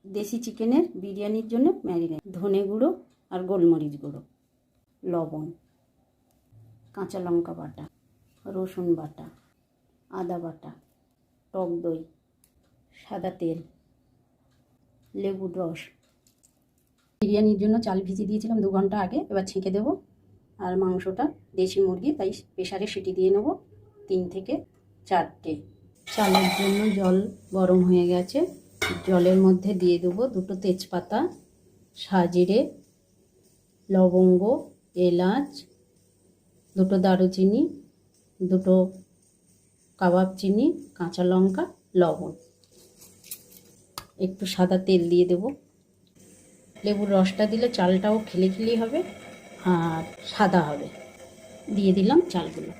দেশি চিকেনের বিরিয়ানির জন্য ম্যারিনেট, ধনে গুঁড়ো আর গোলমরিচ গুঁড়ো, লবণ, কাঁচা লঙ্কা বাটা, রসুন বাটা, আদা বাটা, টক দই, সাদা তেল, লেবুর রস। বিরিয়ানির জন্য চাল ভিজিয়ে দিয়েছিলাম 2 ঘন্টা আগে, এবার ছেঁকে দেবো। আর মাংসটা দেশি মুরগি, তাই প্রেসারে সিটি দিয়ে নেবো 3 থেকে 4টে। চালের জন্য জল গরম হয়ে গেছে, জলের মধ্যে দিয়ে দেবো 2টো তেজপাতা, সাজিরে, লবঙ্গ, এলাচ, 2টো দারুচিনি, 2টো কাবাব চিনি, কাঁচা লঙ্কা, লবণ, একটু সাদা তেল দিয়ে দেবো। লেবুর রসটা দিলে চালটাও খিলি হবে আর সাদা হবে। দিয়ে দিলাম চালগুলো।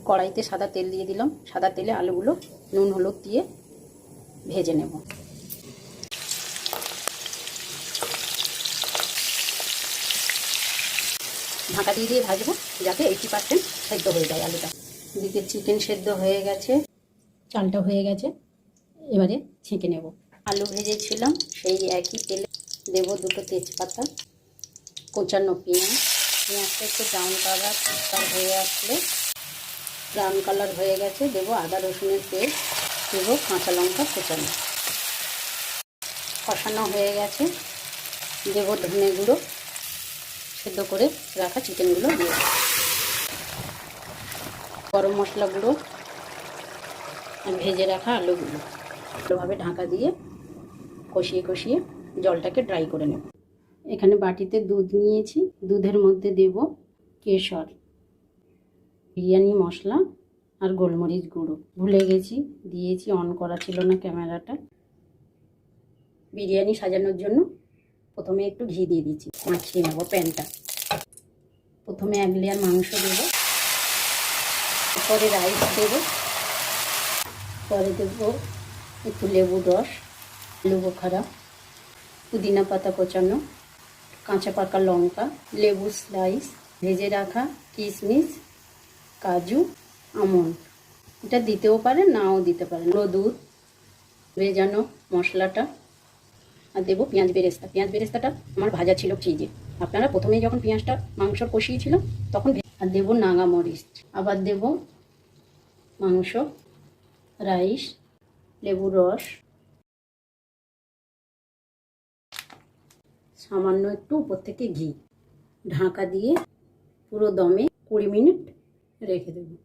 কড়াইতে সাদা তেল দিয়ে দিলাম। সাদা তেলে আলুগুলো নুন হলুদ দিয়ে ভেজে নেব। ঢাকা দিয়ে ভাজবো যাতে 80% সেদ্ধ হয়ে যায় আলুটা। এদিকে চিকেন সেদ্ধ হয়ে গেছে, চালটা হয়ে গেছে, এবারে ছেঁকে নেব। আলু ভেজেছিলাম সেই একই তেলে দেবো 2টো তেজপাতা, কোচানো পেঁয়াজটা একটু ব্রাউন কালার হয়ে আসলে, ব্রাউন কালার হয়ে গেছে, দেবো আদা রসুনের পেস্ট, দেবো কাঁচা লঙ্কা কোচানো। কষানো হয়ে গেছে, দেবো ধনে গুঁড়ো, সেদ্ধ করে রাখা চিকেনগুলো দিয়ে গরম মশলা গুঁড়ো আর ভেজে রাখা আলুগুলো ভালোভাবে ঢাকা দিয়ে কষিয়ে জলটাকে ড্রাই করে নেব। এখানে বাটিতে দুধ নিয়েছি, দুধের মধ্যে দেব কেশর, বিরিয়ানি মশলা আর গোলমরিচ গুঁড়ো। ভুলে গেছি, দিয়েছি, অন করা ছিল না ক্যামেরাটা। বিরিয়ানি সাজানোর জন্য প্রথমে একটু ঘি দিয়ে দিচ্ছি, মাখিয়ে নেব প্যানটা। প্রথমে 1 লেয়ার মাংস দেব, পরে রাইস দেব, পরে দেব একটু লেবুর রস, আলু বোখারা, পুদিনা পাতা কোচানো, কাঁচা পাকা লঙ্কা, লেবু স্লাইস, ভেজে রাখা কিশমিশ, কাজু, আমন্ড। এটা দিতেও পারেন, নাও দিতে পারেন। দুধ, ভেজানো মশলাটা, আর দেবো পেঁয়াজ বেরেস্তা। পেঁয়াজ বেরেস্তাটা আমার ভাজা ছিল ফ্রিজে, আপনারা প্রথমেই যখন পেঁয়াজটা মাংস কষিয়েছিল তখন। আর দেবো নাগা মরিচ, আবার দেব মাংস, রাইস, লেবুর রস, সামান্য একটু উপর থেকে ঘি। ঢাকা দিয়ে পুরো দমে 20 মিনিট রেখে দেবো।